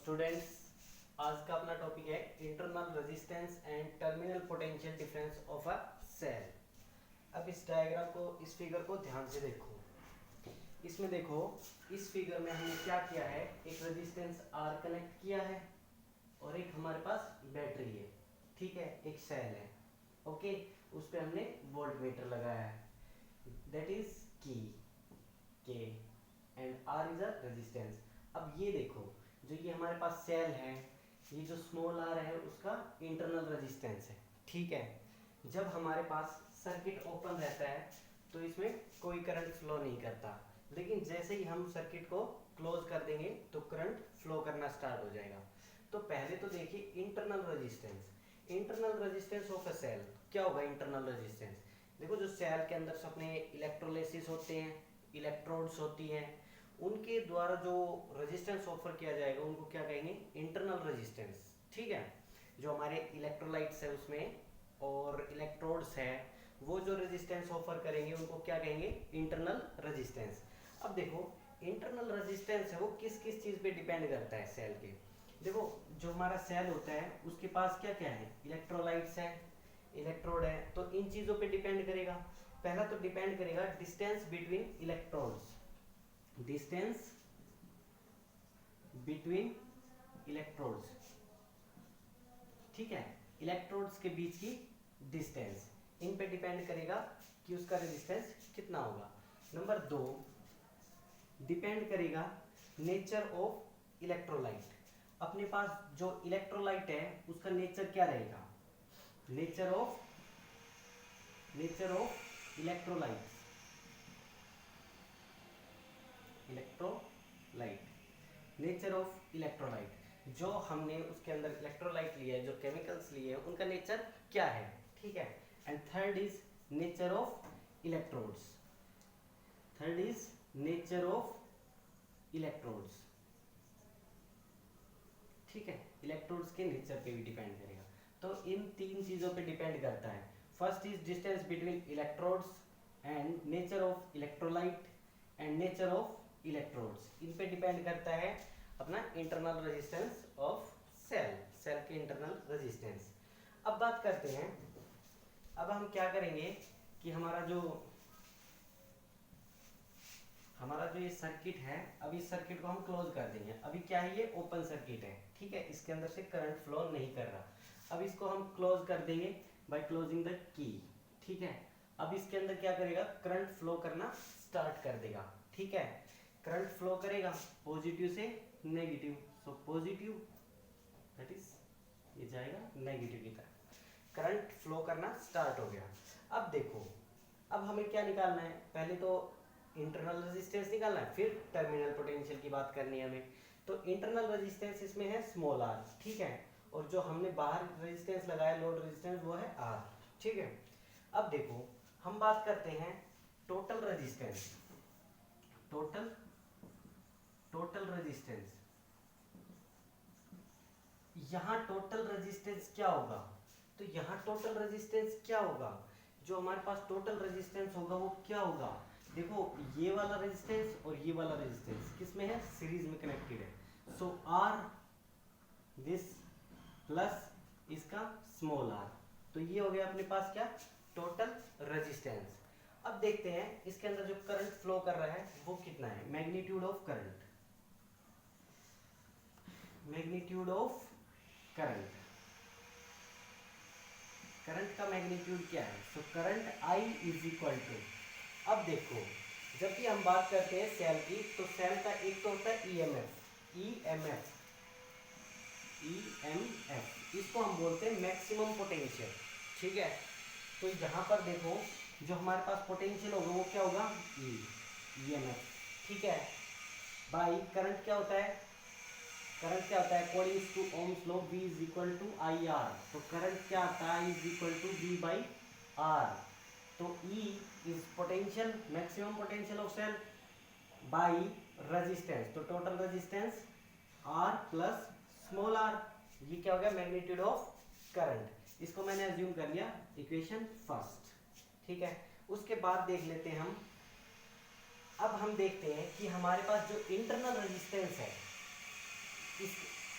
Students, आज का अपना टॉपिक है internal resistance and terminal potential difference of a cell. अब इस डायग्राम को, इस फिगर को ध्यान से देखो। इसमें देखो, इस फिगर में हमने क्या किया है, एक रेजिस्टेंस R कनेक्ट किया है और एक हमारे पास बैटरी है, ठीक है, एक सेल है, ओके। उस पे हमने वोल्ट मीटर लगाया है, दैट इज की के and R is a resistance. अब ये देखो, जो ये हमारे पास सेल है, ये जो स्मॉल r है उसका इंटरनल रेजिस्टेंस है, ठीक है। जब हमारे पास सर्किट ओपन रहता है तो इसमें कोई करंट फ्लो नहीं करता, लेकिन जैसे ही हम सर्किट को क्लोज कर देंगे तो करंट फ्लो करना स्टार्ट हो जाएगा। तो पहले तो देखिए internal resistance of a cell क्या होगा। इंटरनल रेजिस्टेंस देखो, जो सेल के अंदर अपने इलेक्ट्रोलाइसिस होते हैं, इलेक्ट्रोड्स होती हैं, उनके द्वारा जो रेजिस्टेंस ऑफर किया जाएगा उनको क्या कहेंगे, इंटरनल रेजिस्टेंस, ठीक है। जो हमारे इलेक्ट्रोलाइट्स है उसमें और इलेक्ट्रोड्स है, वो जो रेजिस्टेंस ऑफर करेंगे उनको क्या कहेंगे, इंटरनल रेजिस्टेंस। अब देखो, इंटरनल रेजिस्टेंस है वो किस किस चीज पे डिपेंड करता है सेल के। देखो, जो हमारा सेल होता है उसके पास क्या क्या है, इलेक्ट्रोलाइट्स है, इलेक्ट्रोड है, तो इन चीजों पे डिपेंड करेगा। पहला तो डिपेंड करेगा distance between electrodes, distance between electrodes, ठीक है, इलेक्ट्रोड्स के बीच की डिस्टेंस, इन पे डिपेंड करेगा कि उसका रेजिस्टेंस कितना होगा। नंबर 2, डिपेंड करेगा नेचर ऑफ इलेक्ट्रोलाइट। अपने पास जो इलेक्ट्रोलाइट है उसका नेचर क्या रहेगा, nature of electrolyte, nature of electrolyte, जो हमने उसके अंदर इलेक्ट्रोलाइट लिया है, जो केमिकल्स लिए हैं, उनका नेचर क्या है, ठीक है। And third is nature of electrodes, ठीक है, इलेक्ट्रोड्स के नेचर पे भी डिपेंड करेगा। तो इन तीन चीजों पे डिपेंड करता है। First is distance between electrodes and nature of electrolyte and nature of electrodes, इन पे डिपेंड करता है अपना इंटरनल रेजिस्टेंस ऑफ सेल के इंटरनल रेजिस्टेंस। अब बात करते हैं, अब हम क्या करेंगे कि हमारा जो ये सर्किट है, अब इस सर्किट को हम क्लोज कर देंगे। अभी क्या है, ये ओपन सर्किट है, ठीक है, इसके अंदर से करंट फ्लो नहीं कर रहा। अब इसको हम क्लोज कर देंगे बाय क्लोजिंग द की, ठीक है। अब इसके अंदर क्या करेगा, करंट फ्लो करना स्टार्ट कर देगा, ठीक है। करंट फ्लो करेगा पॉजिटिव से negative, so positive that is ये जाएगा नेगेटिव की तरफ, करंट फ्लो करना स्टार्ट हो गया। अब देखो, अब हमें क्या निकालना है, पहले तो इंटरनल रेजिस्टेंस निकालना है, फिर टर्मिनल पोटेंशियल की बात करनी है हमें। तो इंटरनल रेजिस्टेंस इसमें है स्मॉल r, ठीक है, और जो हमने बाहर रेजिस्टेंस लगाया, लोड रेजिस्टेंस, वो है r, ठीक है। अब देखो, हम बात करते हैं टोटल रेजिस्टेंस, टोटल रेजिस्टेंस। यहाँ टोटल रेजिस्टेंस क्या होगा, तो यहाँ टोटल रेजिस्टेंस क्या होगा, जो हमारे पास टोटल रेजिस्टेंस होगा वो क्या होगा। देखो, ये वाला रेजिस्टेंस और ये वाला रेजिस्टेंस किसमें है, सीरीज में कनेक्टेड है। सो आर दिस प्लस इसका स्मॉल r, तो ये हो गया अपने पास क्या, टोटल रेजिस्टेंस। अब देखते हैं इसके अंदर जो करंट फ्लो कर रहा है वो कितना है, मैग्नीट्यूड ऑफ करंट, करंट का मैग्नीट्यूड क्या है, so current I is equal to. अब देखो, जब भी हम बात करते हैं सेल की, तो सेल का एक तो होता है EMF, इसको हम बोलते हैं मैक्सिमम पोटेंशियल, ठीक है। तो यहाँ पर देखो, जो हमारे पास पोटेंशियल होगा वो क्या होगा, EMF, ठीक है। बाई करंट क्या होता है, according to Ohm's law V is equal to IR, तो करंट क्या आता है, I is equal to V by R। तो E is potential, maximum potential of cell, by resistance, तो total resistance R plus small r, ये क्या हो गया, मैग्नीट्यूड ऑफ करंट। इसको मैंने अज्यूम कर लिया इक्वेशन फर्स्ट, ठीक है। उसके बाद देख लेते हैं हम, अब हम देखते हैं कि हमारे पास जो इंटरनल रेजिस्टेंस है, इस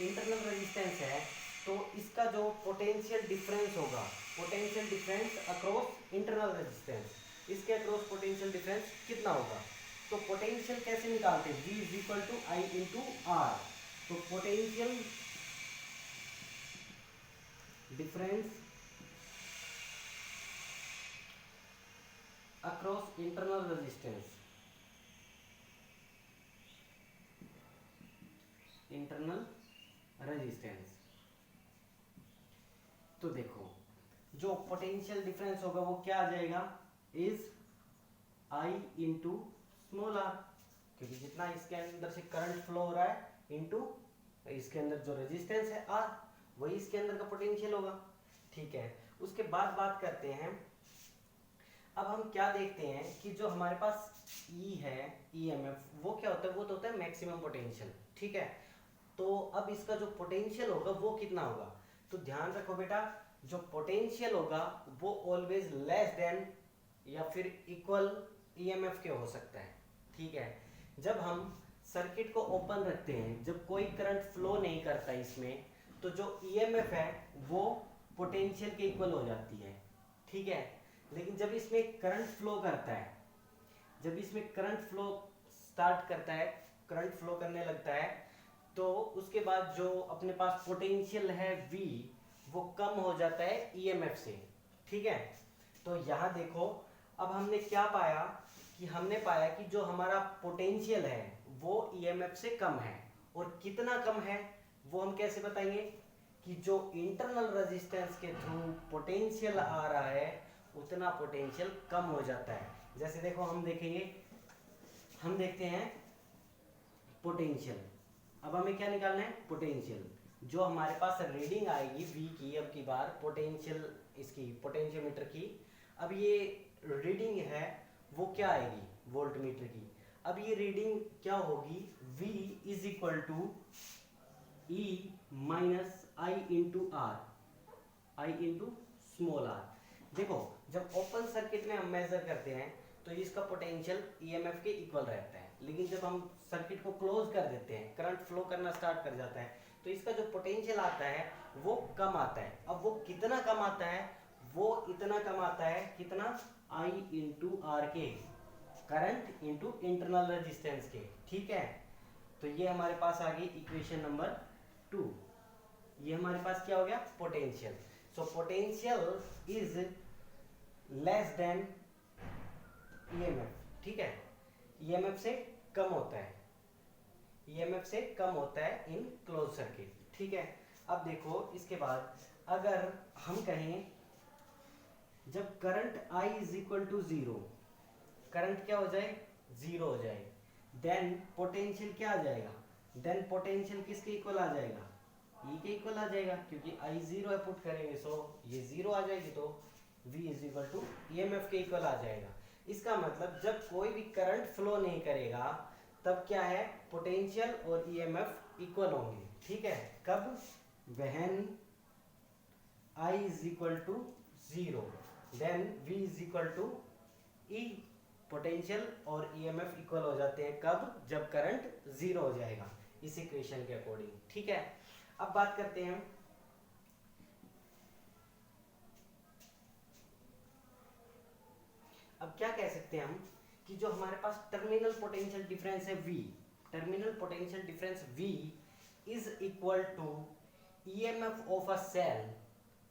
इंटरनल रेजिस्टेंस है तो इसका जो पोटेंशियल डिफरेंस होगा, potential difference across internal resistance, इसके अक्रॉस पोटेंशियल डिफरेंस कितना होगा। तो पोटेंशियल कैसे निकालते हैं, V is equal to I into R. तो potential difference across internal resistance, internal resistance. तो देखो जो पोटेंशियल डिफरेंस होगा वो क्या आ जाएगा, is I into small r, क्योंकि जितना इसके अंदर से करंट फ्लो हो रहा है इंटू इसके अंदर जो रेजिस्टेंस है आर, वही इसके अंदर का पोटेंशियल होगा। ठीक है, उसके बाद बात करते हैं, अब हम क्या देखते हैं कि जो हमारे पास ई है ईएमएफ, वो क्या होता है, वो तो होता है मैक्सिमम पोटेंशियल। ठीक है, तो अब इसका जो पोटेंशियल होगा वो कितना होगा। तो ध्यान रखो बेटा, जो पोटेंशियल होगा वो ऑलवेज लेस देन या फिर इक्वल ईएमएफ के हो सकता है। ठीक है, जब हम सर्किट को ओपन रखते हैं, जब कोई करंट फ्लो नहीं करता इसमें, तो जो ईएमएफ है वो पोटेंशियल के इक्वल हो जाती है। ठीक है, लेकिन जब इसमें करंट फ्लो करता है, जब इसमें करंट फ्लो स्टार्ट करता है, करंट फ्लो करने लगता है, तो उसके बाद जो अपने पास पोटेंशियल है V, वो कम हो जाता है ईएमएफ से। ठीक है, तो यहाँ देखो अब हमने क्या पाया कि हमने पाया कि जो हमारा पोटेंशियल है वो ईएमएफ से कम है, और कितना कम है वो हम कैसे बताएंगे, कि जो इंटरनल रेजिस्टेंस के थ्रू पोटेंशियल आ रहा है उतना पोटेंशियल कम हो जाता है। जैसे देखो हम देखेंगे, हम देखते हैं पोटेंशियल, अब हमें क्या निकालना है, पोटेंशियल। जो हमारे पास रीडिंग आएगी V की, अब की बार पोटेंशियल इसकी पोटेंशियोमीटर की, अब ये रीडिंग है वो क्या आएगी, वोल्ट मीटर की। अब ये रीडिंग क्या होगी, V is equal to E minus I into r, I into small r. देखो जब ओपन सर्किट में हम मेजर करते हैं तो इसका पोटेंशियल ईएमएफ के इक्वल रहता है, लेकिन जब हम सर्किट को क्लोज कर देते हैं, करंट फ्लो करना स्टार्ट कर जाता है, तो इसका जो पोटेंशियल आता है वो कम आता है। अब वो कितना कम आता है, वो इतना कम आता है, कितना, आई इंटू आर के, करंट इंटू इंटरनल रेजिस्टेंस के। ठीक है, तो ये हमारे पास आ गई इक्वेशन नंबर 2। ये हमारे पास क्या हो गया, potential. So potential is less than EMF. ठीक है, ईएमएफ से कम होता है, ईएमएफ से कम होता है इन क्लोज सर्किट। ठीक है, अब देखो इसके बाद अगर हम कहें जब current I is equal to 0, current क्या हो जाए, 0 हो जाए, देन पोटेंशियल क्या आ जाएगा, देन पोटेंशियल किसके इक्वल आ जाएगा, E के इक्वल आ जाएगा, क्योंकि I 0 है, पुट करेंगे सो ये 0 आ जाएगी, तो V is equal to EMF के इक्वल आ जाएगा। इसका मतलब जब कोई भी करंट फ्लो नहीं करेगा तब क्या है, पोटेंशियल और ईएमएफ इक्वल होंगे। ठीक है, कब, when I is equal to 0, then V is equal to E, potential और ईएमएफ इक्वल हो जाते हैं कब, जब करंट 0 हो जाएगा, इस इक्वेशन के अकॉर्डिंग। ठीक है, अब बात करते हैं अब क्या कह सकते हैं हम, कि जो हमारे पास टर्मिनल पोटेंशियल डिफरेंस है V, terminal potential difference V is equal to EMF of a cell,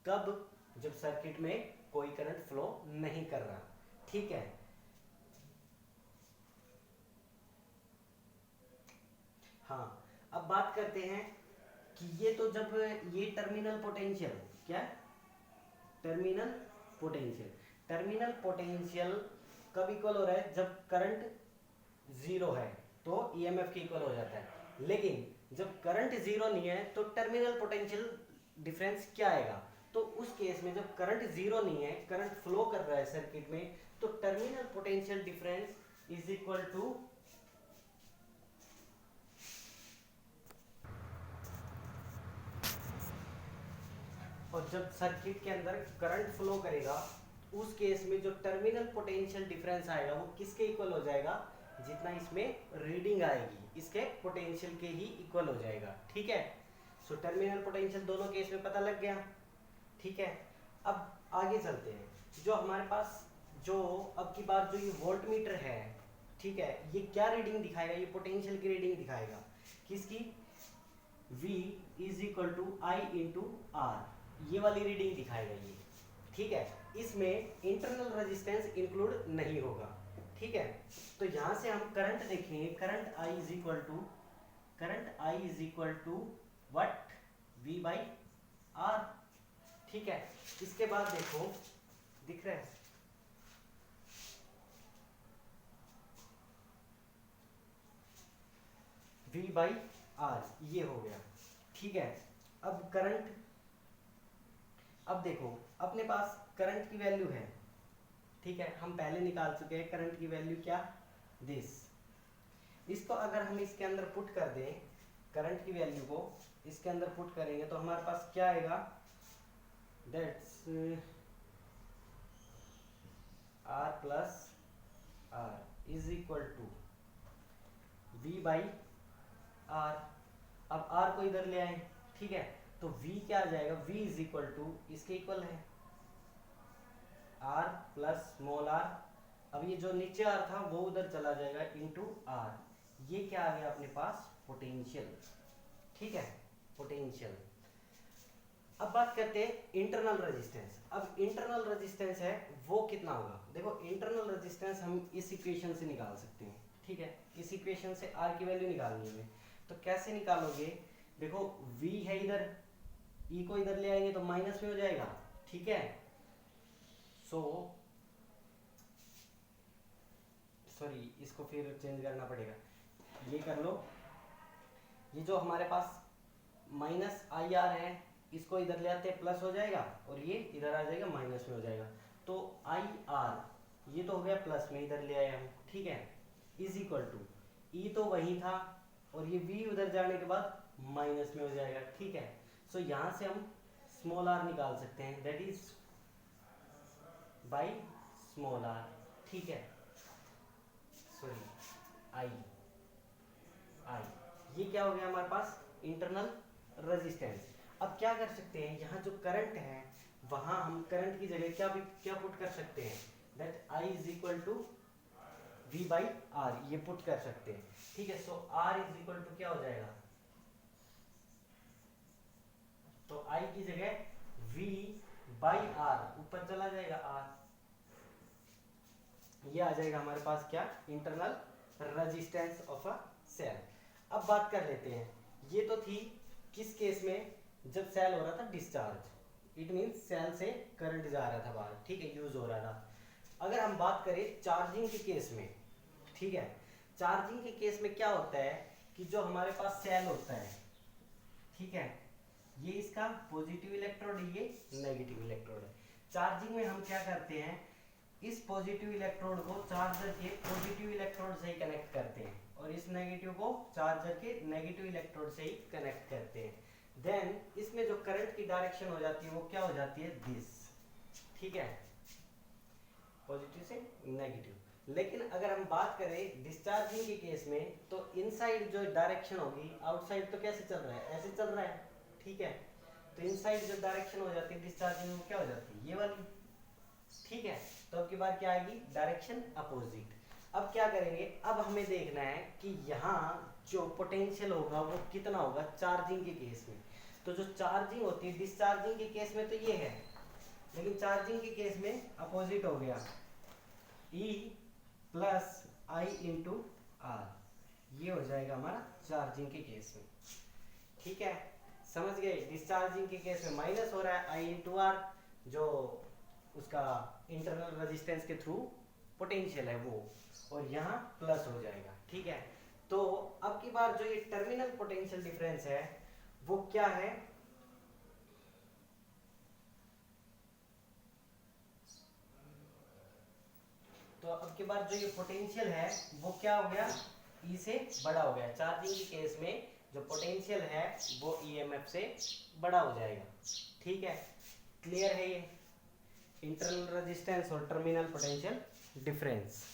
कब, जब सर्किट में कोई करंट फ्लो नहीं कर रहा। ठीक है, हाँ, अब बात करते हैं कि ये तो जब ये टर्मिनल पोटेंशियल, क्या, टर्मिनल पोटेंशियल, टर्मिनल पोटेंशियल कब इक्वल हो रहा है, जब करंट 0 है तो ईएमएफ के इक्वल हो जाता है, लेकिन जब करंट 0 नहीं है तो टर्मिनल पोटेंशियल डिफरेंस क्या आएगा, तो उस केस में जब करंट 0 नहीं है, करंट फ्लो कर रहा है सर्किट में, तो terminal potential difference is equal to और जब सर्किट के अंदर करंट फ्लो करेगा उस केस में जो टर्मिनल पोटेंशियल डिफरेंस आएगा वो किसके इक्वल हो जाएगा, जितना इसमें रीडिंग आएगी इसके पोटेंशियल के ही इक्वल हो जाएगा। ठीक है, सो टर्मिनल पोटेंशियल दोनों केस में पता लग गया, ठीक है। अब आगे चलते हैं, जो हमारे पास जो अब की बार जो ये वोल्ट मीटर है, ठीक है, ये क्या रीडिंग दिखाएगा, ये पोटेंशियल की रीडिंग दिखाएगा, किसकी, V is equal to I into r, ये वाली रीडिंग दिखाएगा ये, ठीक है। इसमें इंटरनल रेजिस्टेंस इंक्लूड नहीं होगा, ठीक है। तो यहां से हम करंट देखेंगे, current I is equal to what, V by R, ठीक है। इसके बाद देखो, दिख रहा है, V बाई R, ये हो गया, ठीक है। अब करंट, अब देखो अपने पास करंट की वैल्यू है, ठीक है, हम पहले निकाल चुके हैं करंट की वैल्यू क्या, दिस। इसको अगर हम इसके अंदर पुट कर दें, करंट की वैल्यू को इसके अंदर पुट करेंगे तो हमारे पास क्या आएगा, that's R plus R is equal to V by R। अब R को इधर ले आए, ठीक है, तो V क्या आ जाएगा, V इज इक्वल टू इसके इक्वल है R प्लस स्मॉल r। अब ये जो नीचे R था वो उधर चला जाएगा इंटू R, ये क्या आ गया अपने पास, पोटेंशियल, ठीक है, पोटेंशियल। अब बात करते हैं इंटरनल रेजिस्टेंस। अब इंटरनल रेजिस्टेंस है वो कितना होगा, देखो इंटरनल रेजिस्टेंस हम इस इक्वेशन से निकाल सकते हैं, ठीक है, इस इक्वेशन से R की वैल्यू निकालनी है, तो कैसे निकालोगे, देखो V है इधर, E को इधर ले आएंगे तो माइनस में हो जाएगा, ठीक है। सॉरी इसको फिर चेंज करना पड़ेगा, ये कर लो, ये जो हमारे पास माइनस आई आर है इसको इधर ले आते हैं, प्लस हो जाएगा, और ये इधर आ जाएगा माइनस में हो जाएगा, तो आई आर ये तो हो गया प्लस में, इधर ले आए हम, ठीक है, इज इक्वल टू ई तो वही था और ये वी उधर जाने के बाद माइनस में हो जाएगा, ठीक है। सो यहाँ से हम स्मॉल आर निकाल सकते हैं, that is by small r, ठीक है, सॉरी आई ये क्या हो गया हमारे पास, इंटरनल रेजिस्टेंस। अब क्या कर सकते हैं, यहाँ जो करंट है वहां हम करंट की जगह क्या पुट कर सकते हैं, that I is equal to V by R, ये पुट कर सकते हैं, ठीक है। So R is equal to क्या हो जाएगा, तो I की जगह V बाई R, ऊपर चला जाएगा R, ये आ जाएगा हमारे पास क्या, internal resistance of a cell. अब बात कर लेते हैं, ये तो थी किस केस में, जब सेल हो रहा था डिस्चार्ज, इट मींस सेल से करंट जा रहा था बाहर, ठीक है, यूज हो रहा था। अगर हम बात करें चार्जिंग के केस में, ठीक है, चार्जिंग के केस में क्या होता है कि जो हमारे पास सेल होता है, ठीक है, ये इसका पॉजिटिव इलेक्ट्रोड, ये नेगेटिव इलेक्ट्रोड है। चार्जिंग में हम क्या करते हैं, इस पॉजिटिव इलेक्ट्रोड को चार्जर के पॉजिटिव इलेक्ट्रोड से ही कनेक्ट करते हैं और इस नेगेटिव को चार्जर के नेगेटिव इलेक्ट्रोड से ही कनेक्ट करते हैं। देन इसमें जो करंट की डायरेक्शन हो जाती है वो क्या हो जाती है, दिस, ठीक है, पॉजिटिव से नेगेटिव। लेकिन अगर हम बात करें डिस्चार्जिंग के केस में, तो इनसाइड जो डायरेक्शन होगी, आउटसाइड तो कैसे चल रहा है, ऐसे चल रहा है, ठीक है, तो इनसाइड जो डायरेक्शन हो जाती है डिस्चार्जिंग में क्या हो जाती है, ये वाली, ठीक है। तो अब की बार क्या आएगी, डायरेक्शन अपोजिट। अब क्या करेंगे, अब हमें देखना है कि यहाँ जो पोटेंशियल होगा वो कितना होगा चार्जिंग के केस में। तो जो चार्जिंग होती है डिस्चार्जिंग के केस में तो ये है, लेकिन चार्जिंग के केस में अपोजिट हो गया, E plus I into r, ये हो जाएगा हमारा चार्जिंग के केस में, ठीक है, समझ गए। डिस्चार्जिंग के केस में माइनस हो रहा है आई इंटू आर, जो उसका इंटरनल रेजिस्टेंस के थ्रू पोटेंशियल है वो, और यहाँ प्लस हो जाएगा, ठीक है। तो अब की बार जो ये टर्मिनल पोटेंशियल डिफरेंस है वो क्या है, तो अब की बार जो ये पोटेंशियल है वो क्या हो गया, E से बड़ा हो गया। चार्जिंग के केस में जो पोटेंशियल है वो EMF से बड़ा हो जाएगा, ठीक है, क्लियर है ये इंटरनल रेजिस्टेंस और टर्मिनल पोटेंशियल डिफरेंस।